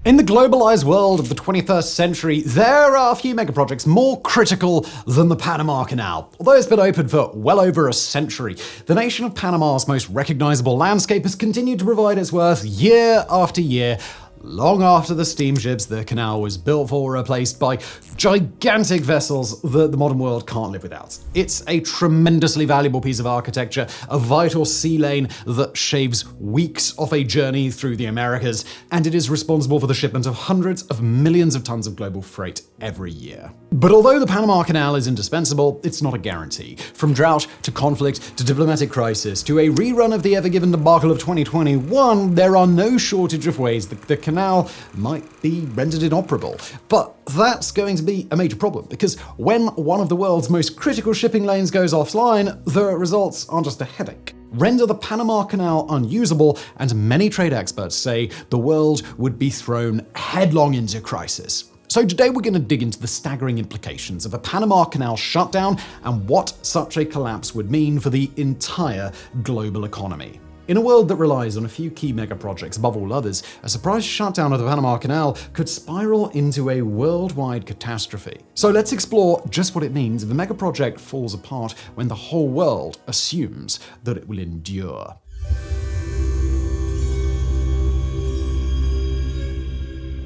In the globalized world of the 21st century, there are a few megaprojects more critical than the Panama Canal. Although it's been open for well over a century, the nation of Panama's most recognizable landscape has continued to provide its worth year after year, long after the steamships the canal was built for were replaced by gigantic vessels that the modern world can't live without. It's a tremendously valuable piece of architecture, a vital sea lane that shaves weeks off a journey through the Americas, and it is responsible for the shipment of hundreds of millions of tons of global freight every year. But although the Panama Canal is indispensable, it's not a guarantee. From drought to conflict to diplomatic crisis to a rerun of the Ever-Given debacle of 2021, there are no shortage of ways that the canal might be rendered inoperable. But that's going to be a major problem, because when one of the world's most critical shipping lanes goes offline, the results aren't just a headache. Render the Panama Canal unusable, and many trade experts say the world would be thrown headlong into crisis. So today we're going to dig into the staggering implications of a Panama Canal shutdown and what such a collapse would mean for the entire global economy. In a world that relies on a few key megaprojects above all others, a surprise shutdown of the Panama Canal could spiral into a worldwide catastrophe. So let's explore just what it means if a megaproject falls apart when the whole world assumes that it will endure.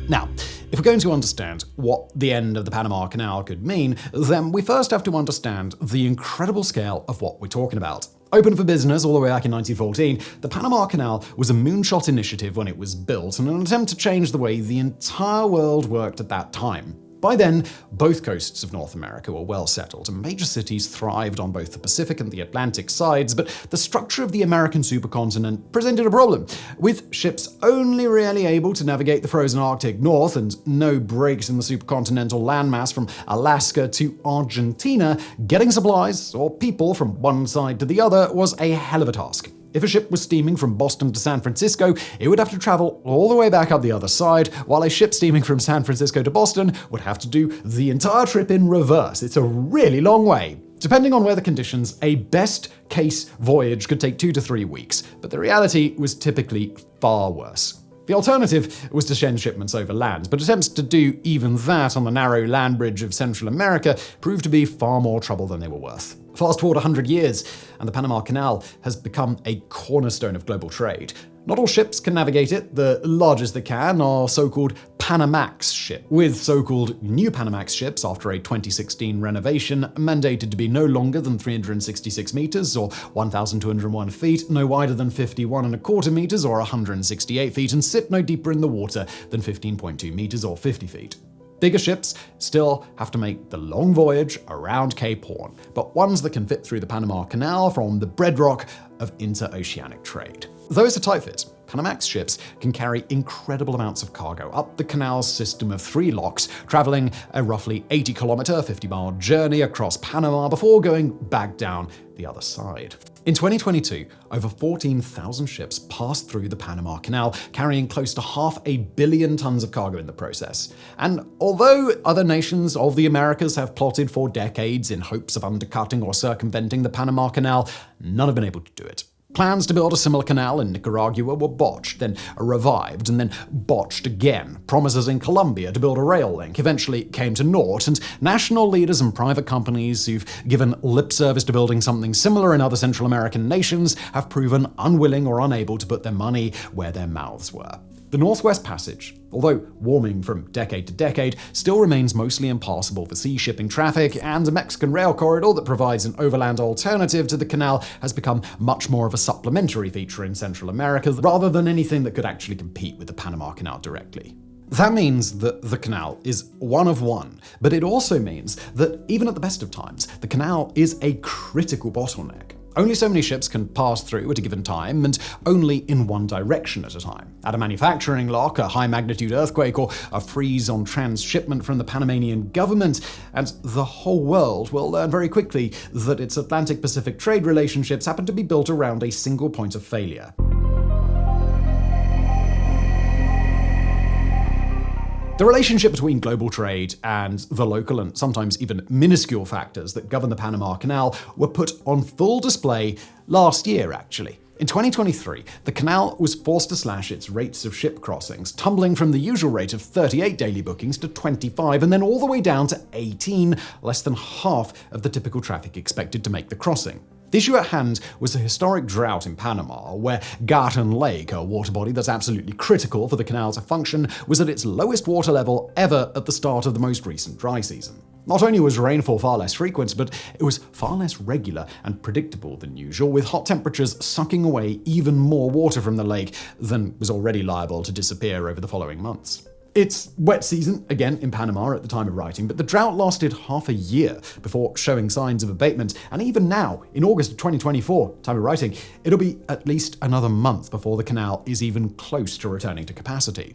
Now, if we're going to understand what the end of the Panama Canal could mean, then we first have to understand the incredible scale of what we're talking about. Open for business all the way back in 1914, the Panama Canal was a moonshot initiative when it was built and an attempt to change the way the entire world worked at that time. By then, both coasts of North America were well settled, and major cities thrived on both the Pacific and the Atlantic sides, but the structure of the American supercontinent presented a problem. With ships only really able to navigate the frozen Arctic North and no breaks in the supercontinental landmass from Alaska to Argentina, getting supplies or people from one side to the other was a hell of a task. If a ship was steaming from Boston to San Francisco, it would have to travel all the way back up the other side, while a ship steaming from San Francisco to Boston would have to do the entire trip in reverse. It's a really long way. Depending on weather conditions, a best-case voyage could take 2 to 3 weeks, but the reality was typically far worse. The alternative was to send shipments over land, but attempts to do even that on the narrow land bridge of Central America proved to be far more trouble than they were worth. Fast forward 100 years, and the Panama Canal has become a cornerstone of global trade. Not all ships can navigate it. The largest that can are so-called Panamax ships, with so-called new Panamax ships, after a 2016 renovation, mandated to be no longer than 366 meters or 1,201 feet, no wider than 51.25 meters or 168 feet, and sit no deeper in the water than 15.2 meters or 50 feet. Bigger ships still have to make the long voyage around Cape Horn, but ones that can fit through the Panama Canal form the bedrock of interoceanic trade. Though it's a tight fit, Panamax ships can carry incredible amounts of cargo up the canal's system of 3 locks, traveling a roughly 80-kilometer, 50-mile journey across Panama before going back down the other side. In 2022, over 14,000 ships passed through the Panama Canal, carrying close to 500 million tons of cargo in the process. And although other nations of the Americas have plotted for decades in hopes of undercutting or circumventing the Panama Canal, none have been able to do it. Plans to build a similar canal in Nicaragua were botched, then revived, and then botched again. Promises in Colombia to build a rail link eventually came to naught, and national leaders and private companies who've given lip service to building something similar in other Central American nations have proven unwilling or unable to put their money where their mouths were. The Northwest Passage, although warming from decade to decade, still remains mostly impassable for sea shipping traffic, and a Mexican rail corridor that provides an overland alternative to the canal has become much more of a supplementary feature in Central America rather than anything that could actually compete with the Panama Canal directly. That means that the canal is one of one, but it also means that even at the best of times, the canal is a critical bottleneck. Only so many ships can pass through at a given time, and only in one direction at a time. At a manufacturing lock, a high-magnitude earthquake, or a freeze on transshipment from the Panamanian government, and the whole world will learn very quickly that its Atlantic-Pacific trade relationships happen to be built around a single point of failure. The relationship between global trade and the local and sometimes even minuscule factors that govern the Panama Canal were put on full display last year, actually. In 2023, the canal was forced to slash its rates of ship crossings, tumbling from the usual rate of 38 daily bookings to 25, and then all the way down to 18, less than half of the typical traffic expected to make the crossing. The issue at hand was a historic drought in Panama, where Garten Lake, a water body that's absolutely critical for the canal to function, was at its lowest water level ever at the start of the most recent dry season. Not only was rainfall far less frequent, but it was far less regular and predictable than usual, with hot temperatures sucking away even more water from the lake than was already liable to disappear over the following months. It's wet season, again, in Panama at the time of writing, but the drought lasted half a year before showing signs of abatement, and even now, in August of 2024, time of writing, it'll be at least another month before the canal is even close to returning to capacity.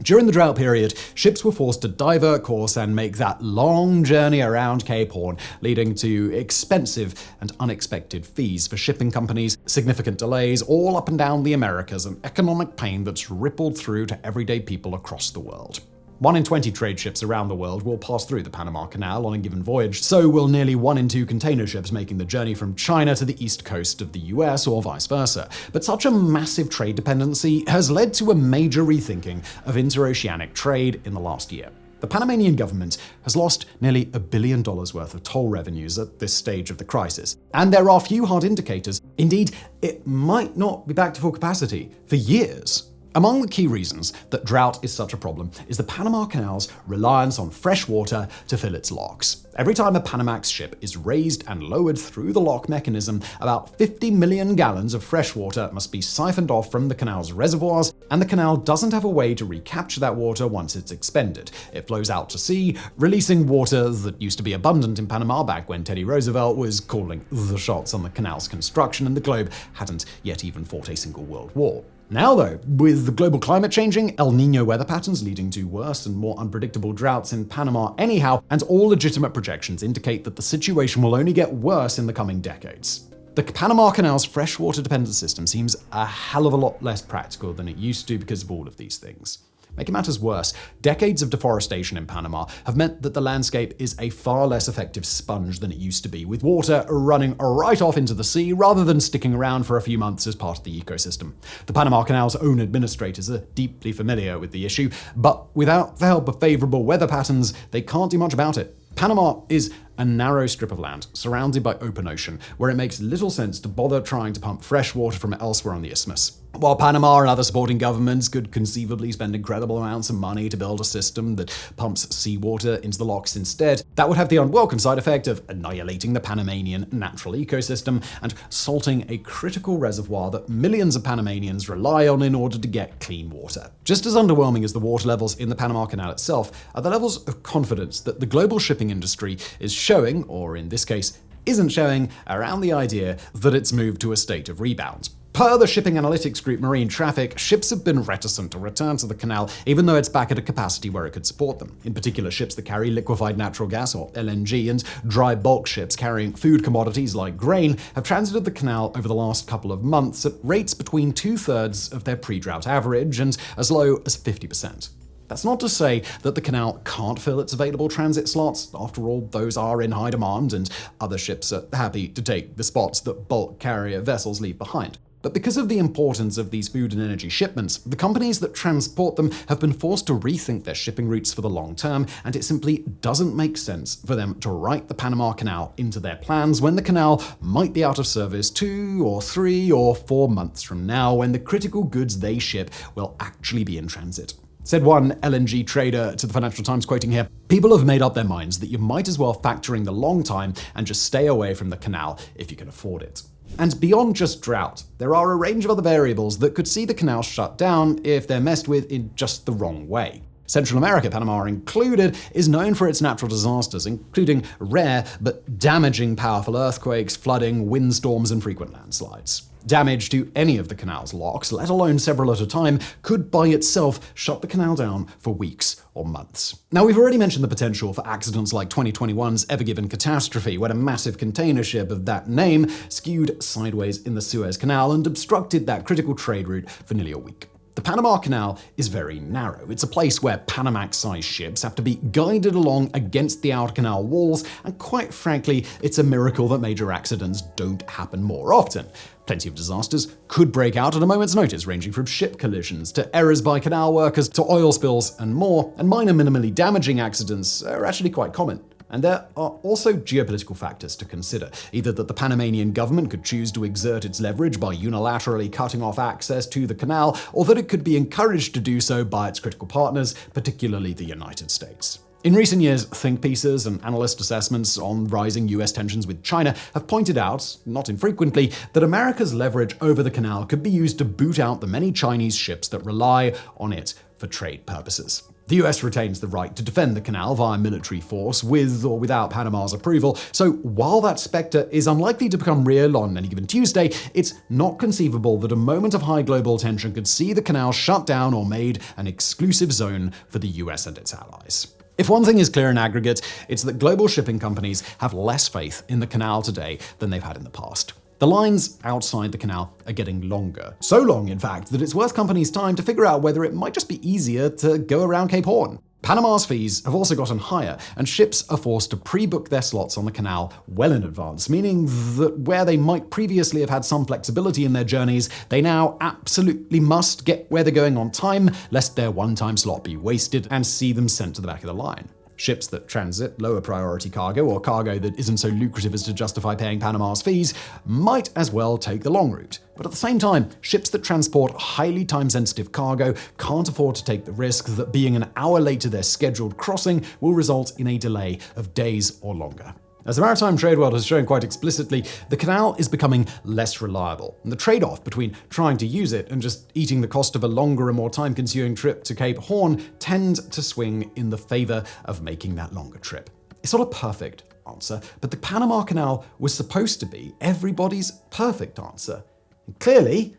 During the drought period, ships were forced to divert course and make that long journey around Cape Horn, leading to expensive and unexpected fees for shipping companies, significant delays all up and down the Americas, and economic pain that's rippled through to everyday people across the world. 1 in 20 trade ships around the world will pass through the Panama Canal on a given voyage, so will nearly 1 in 2 container ships making the journey from China to the east coast of the US or vice versa. But such a massive trade dependency has led to a major rethinking of interoceanic trade in the last year. The Panamanian government has lost nearly $1 billion worth of toll revenues at this stage of the crisis. And there are few hard indicators. Indeed, it might not be back to full capacity for years. Among the key reasons that drought is such a problem is the Panama Canal's reliance on fresh water to fill its locks. Every time a Panamax ship is raised and lowered through the lock mechanism, about 50 million gallons of fresh water must be siphoned off from the canal's reservoirs, and the canal doesn't have a way to recapture that water once it's expended. It flows out to sea, releasing water that used to be abundant in Panama back when Teddy Roosevelt was calling the shots on the canal's construction and the globe hadn't yet even fought a single world war. Now though, with the global climate changing, El Niño weather patterns leading to worse and more unpredictable droughts in Panama anyhow, and all legitimate projections indicate that the situation will only get worse in the coming decades. The Panama Canal's freshwater dependent system seems a hell of a lot less practical than it used to because of all of these things. Making matters worse, decades of deforestation in Panama have meant that the landscape is a far less effective sponge than it used to be, with water running right off into the sea rather than sticking around for a few months as part of the ecosystem. The Panama Canal's own administrators are deeply familiar with the issue, but without the help of favorable weather patterns, they can't do much about it. Panama is a narrow strip of land surrounded by open ocean, where it makes little sense to bother trying to pump fresh water from elsewhere on the isthmus. While Panama and other supporting governments could conceivably spend incredible amounts of money to build a system that pumps seawater into the locks instead, that would have the unwelcome side effect of annihilating the Panamanian natural ecosystem and salting a critical reservoir that millions of Panamanians rely on in order to get clean water. Just as underwhelming as the water levels in the Panama Canal itself are the levels of confidence that the global shipping industry is showing, or in this case, isn't showing, around the idea that it's moved to a state of rebound. Per the shipping analytics group Marine Traffic, ships have been reticent to return to the canal even though it's back at a capacity where it could support them. In particular, ships that carry liquefied natural gas, or LNG, and dry bulk ships carrying food commodities like grain have transited the canal over the last couple of months at rates between 2/3 of their pre-drought average and as low as 50%. That's not to say that the canal can't fill its available transit slots. After all, those are in high demand, and other ships are happy to take the spots that bulk carrier vessels leave behind. But because of the importance of these food and energy shipments, the companies that transport them have been forced to rethink their shipping routes for the long term, and it simply doesn't make sense for them to write the Panama Canal into their plans when the canal might be out of service 2 or 3 or 4 months from now, when the critical goods they ship will actually be in transit. Said one LNG trader to the Financial Times, quoting here, "People have made up their minds that you might as well factor in the long time and just stay away from the canal if you can afford it." And beyond just drought, there are a range of other variables that could see the canal shut down if they're messed with in just the wrong way. Central America, Panama included, is known for its natural disasters, including rare but damaging powerful earthquakes, flooding, windstorms, and frequent landslides. Damage to any of the canal's locks, let alone several at a time, could by itself shut the canal down for weeks or months. Now, we've already mentioned the potential for accidents like 2021's Ever Given catastrophe, when a massive container ship of that name skewed sideways in the Suez Canal and obstructed that critical trade route for nearly a week. The Panama Canal is very narrow. It's a place where Panamax-sized ships have to be guided along against the outer canal walls, and quite frankly, it's a miracle that major accidents don't happen more often. Plenty of disasters could break out at a moment's notice, ranging from ship collisions to errors by canal workers to oil spills and more, and minor minimally damaging accidents are actually quite common. And there are also geopolitical factors to consider, either that the Panamanian government could choose to exert its leverage by unilaterally cutting off access to the canal, or that it could be encouraged to do so by its critical partners, particularly the United States. In recent years, think pieces and analyst assessments on rising US tensions with China have pointed out, not infrequently, that America's leverage over the canal could be used to boot out the many Chinese ships that rely on it for trade purposes. The US retains the right to defend the canal via military force, with or without Panama's approval, so while that spectre is unlikely to become real on any given Tuesday, it's not conceivable that a moment of high global tension could see the canal shut down or made an exclusive zone for the US and its allies. If one thing is clear in aggregate, it's that global shipping companies have less faith in the canal today than they've had in the past. The lines outside the canal are getting longer. So long, in fact, that it's worth companies' time to figure out whether it might just be easier to go around Cape Horn. Panama's fees have also gotten higher, and ships are forced to pre-book their slots on the canal well in advance, meaning that where they might previously have had some flexibility in their journeys, they now absolutely must get where they're going on time, lest their one-time slot be wasted and see them sent to the back of the line. Ships that transit lower priority cargo, or cargo that isn't so lucrative as to justify paying Panama's fees, might as well take the long route. But at the same time, ships that transport highly time-sensitive cargo can't afford to take the risk that being an hour late to their scheduled crossing will result in a delay of days or longer. As the maritime trade world has shown quite explicitly, the canal is becoming less reliable, and the trade-off between trying to use it and just eating the cost of a longer and more time-consuming trip to Cape Horn tend to swing in the favor of making that longer trip. It's not a perfect answer, but the Panama Canal was supposed to be everybody's perfect answer. And clearly,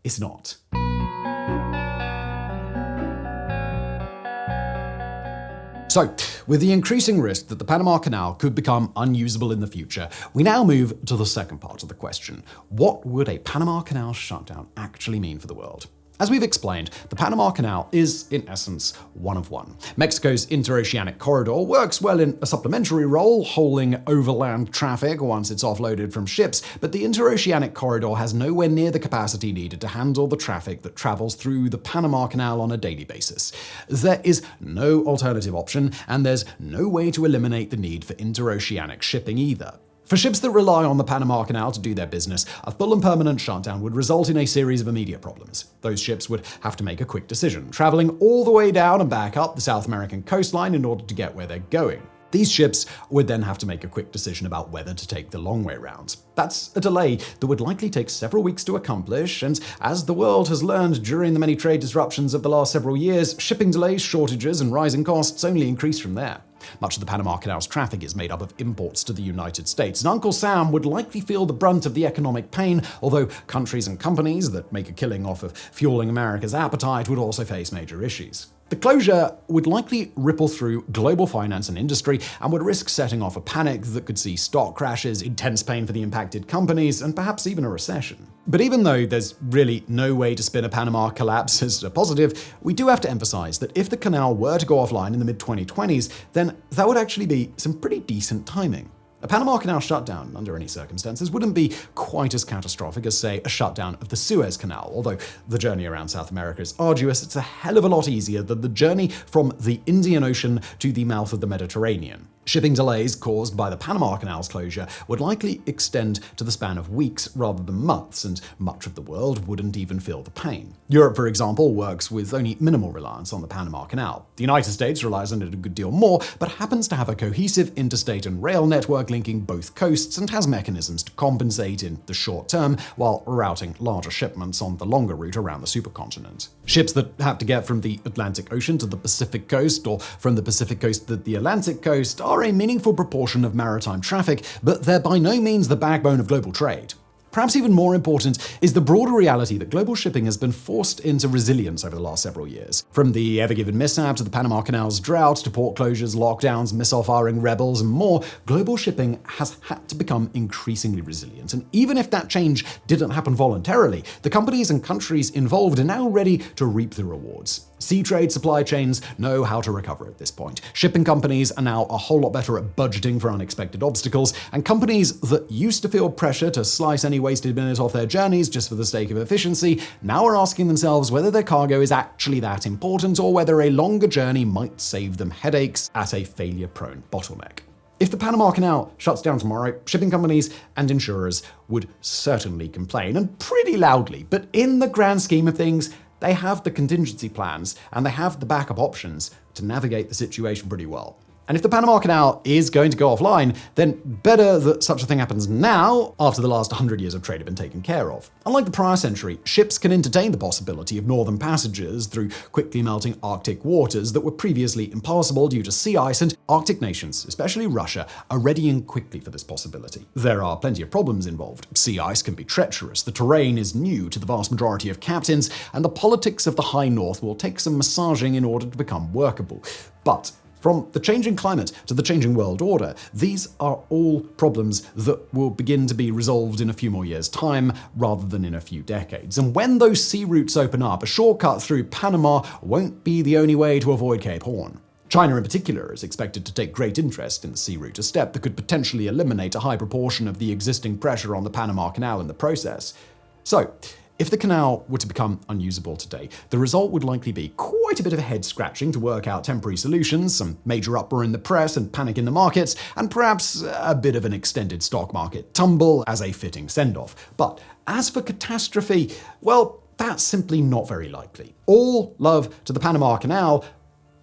it's not. So, with the increasing risk that the Panama Canal could become unusable in the future, we now move to the second part of the question. What would a Panama Canal shutdown actually mean for the world? As we've explained, the Panama Canal is, in essence, one of one. Mexico's interoceanic corridor works well in a supplementary role, hauling overland traffic once it's offloaded from ships, but the interoceanic corridor has nowhere near the capacity needed to handle the traffic that travels through the Panama Canal on a daily basis. There is no alternative option, and there's no way to eliminate the need for interoceanic shipping either. For ships that rely on the Panama Canal to do their business, a full and permanent shutdown would result in a series of immediate problems. Those ships would have to make a quick decision, traveling all the way down and back up the South American coastline in order to get where they're going. These ships would then have to make a quick decision about whether to take the long way round. That's a delay that would likely take several weeks to accomplish, and as the world has learned during the many trade disruptions of the last several years, shipping delays, shortages, and rising costs only increase from there. Much of the Panama Canal's traffic is made up of imports to the United States, and Uncle Sam would likely feel the brunt of the economic pain, although countries and companies that make a killing off of fueling America's appetite would also face major issues. The closure would likely ripple through global finance and industry and would risk setting off a panic that could see stock crashes, intense pain for the impacted companies, and perhaps even a recession. But even though there's really no way to spin a Panama collapse as a positive, we do have to emphasize that if the canal were to go offline in the mid-2020s, then that would actually be some pretty decent timing. A Panama Canal shutdown, under any circumstances, wouldn't be quite as catastrophic as, say, a shutdown of the Suez Canal. Although the journey around South America is arduous, it's a hell of a lot easier than the journey from the Indian Ocean to the mouth of the Mediterranean. Shipping delays caused by the Panama Canal's closure would likely extend to the span of weeks rather than months, and much of the world wouldn't even feel the pain. Europe, for example, works with only minimal reliance on the Panama Canal. The United States relies on it a good deal more, but happens to have a cohesive interstate and rail network linking both coasts and has mechanisms to compensate in the short term while routing larger shipments on the longer route around the supercontinent. Ships that have to get from the Atlantic Ocean to the Pacific coast, or from the Pacific coast to the Atlantic coast, are a meaningful proportion of maritime traffic, but they're by no means the backbone of global trade. Perhaps even more important is the broader reality that global shipping has been forced into resilience over the last several years. From the Ever-Given mishap to the Panama Canal's drought to port closures, lockdowns, missile-firing rebels, and more, global shipping has had to become increasingly resilient. And even if that change didn't happen voluntarily, the companies and countries involved are now ready to reap the rewards. Sea trade supply chains know how to recover at this point. Shipping companies are now a whole lot better at budgeting for unexpected obstacles, and companies that used to feel pressure to slice any wasted minute off their journeys just for the sake of efficiency now are asking themselves whether their cargo is actually that important or whether a longer journey might save them headaches at a failure-prone bottleneck. If the Panama Canal shuts down tomorrow, shipping companies and insurers would certainly complain, and pretty loudly, but in the grand scheme of things, they have the contingency plans and they have the backup options to navigate the situation pretty well. And if the Panama Canal is going to go offline, then better that such a thing happens now, after the last 100 years of trade have been taken care of. Unlike the prior century, ships can entertain the possibility of northern passages through quickly melting Arctic waters that were previously impassable due to sea ice, and Arctic nations, especially Russia, are readying quickly for this possibility. There are plenty of problems involved. Sea ice can be treacherous, the terrain is new to the vast majority of captains, and the politics of the high north will take some massaging in order to become workable. But from the changing climate to the changing world order, these are all problems that will begin to be resolved in a few more years' time rather than in a few decades. And when those sea routes open up, a shortcut through Panama won't be the only way to avoid Cape Horn. China in particular is expected to take great interest in the sea route, a step that could potentially eliminate a high proportion of the existing pressure on the Panama Canal in the process. So, if the canal were to become unusable today, the result would likely be quite a bit of head-scratching to work out temporary solutions, some major uproar in the press and panic in the markets, and perhaps a bit of an extended stock market tumble as a fitting send-off. But as for catastrophe, well, that's simply not very likely. All love to the Panama Canal,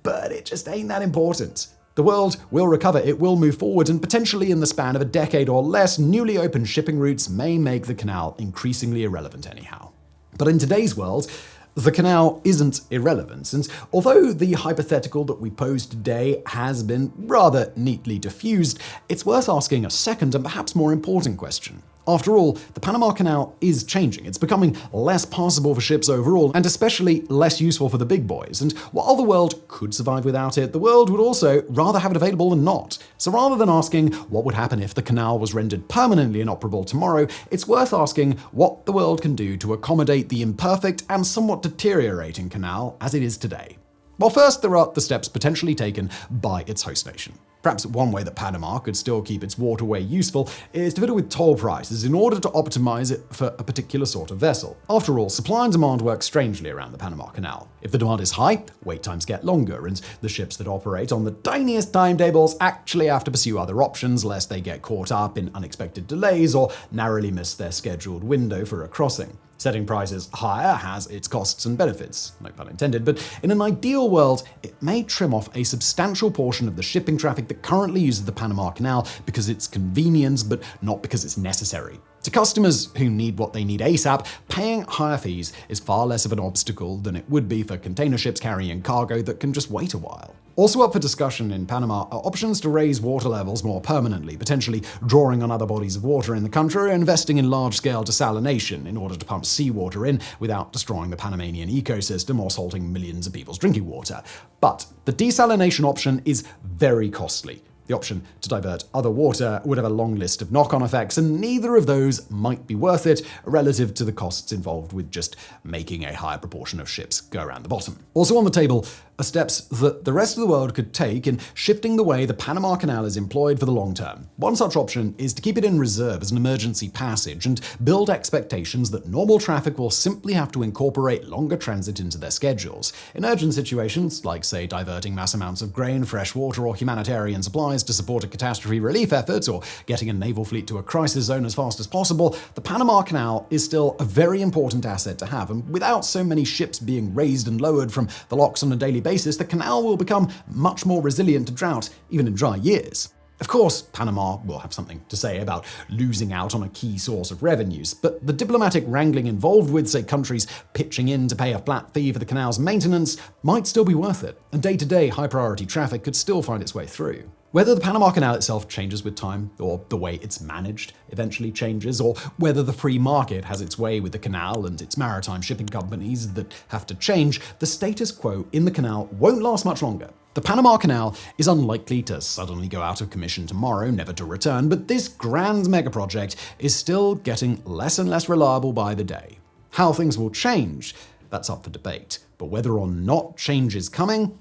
but it just ain't that important. The world will recover, it will move forward, and potentially in the span of a decade or less, newly opened shipping routes may make the canal increasingly irrelevant anyhow. But in today's world, the canal isn't irrelevant, and although the hypothetical that we pose today has been rather neatly diffused, it's worth asking a second and perhaps more important question. After all, the Panama Canal is changing. It's becoming less passable for ships overall, and especially less useful for the big boys. And while the world could survive without it, the world would also rather have it available than not. So rather than asking what would happen if the canal was rendered permanently inoperable tomorrow, it's worth asking what the world can do to accommodate the imperfect and somewhat deteriorating canal as it is today. Well, first, there are the steps potentially taken by its host nation. Perhaps one way that Panama could still keep its waterway useful is to fiddle with toll prices in order to optimize it for a particular sort of vessel. After all, supply and demand work strangely around the Panama Canal. If the demand is high, wait times get longer, and the ships that operate on the tiniest timetables actually have to pursue other options lest they get caught up in unexpected delays or narrowly miss their scheduled window for a crossing. Setting prices higher has its costs and benefits, no pun intended, but in an ideal world, it may trim off a substantial portion of the shipping traffic that currently uses the Panama Canal because it's convenient, but not because it's necessary. To customers who need what they need ASAP, paying higher fees is far less of an obstacle than it would be for container ships carrying cargo that can just wait a while. Also up for discussion in Panama are options to raise water levels more permanently, potentially drawing on other bodies of water in the country or investing in large-scale desalination in order to pump seawater in without destroying the Panamanian ecosystem or salting millions of people's drinking water. But the desalination option is very costly. The option to divert other water would have a long list of knock-on effects, and neither of those might be worth it relative to the costs involved with just making a higher proportion of ships go around the bottom. Also on the table are steps that the rest of the world could take in shifting the way the Panama Canal is employed for the long term. One such option is to keep it in reserve as an emergency passage and build expectations that normal traffic will simply have to incorporate longer transit into their schedules. In urgent situations, like say diverting mass amounts of grain, fresh water, or humanitarian supplies to support a catastrophe relief effort, or getting a naval fleet to a crisis zone as fast as possible, the Panama Canal is still a very important asset to have, and without so many ships being raised and lowered from the locks on a daily basis, the canal will become much more resilient to drought, even in dry years. Of course, Panama will have something to say about losing out on a key source of revenues, but the diplomatic wrangling involved with, say, countries pitching in to pay a flat fee for the canal's maintenance might still be worth it, and day-to-day high-priority traffic could still find its way through. Whether the Panama Canal itself changes with time, or the way it's managed eventually changes, or whether the free market has its way with the canal and its maritime shipping companies that have to change, the status quo in the canal won't last much longer. The Panama Canal is unlikely to suddenly go out of commission tomorrow, never to return, but this grand megaproject is still getting less and less reliable by the day. How things will change, that's up for debate. But whether or not change is coming,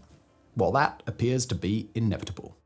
well, that appears to be inevitable.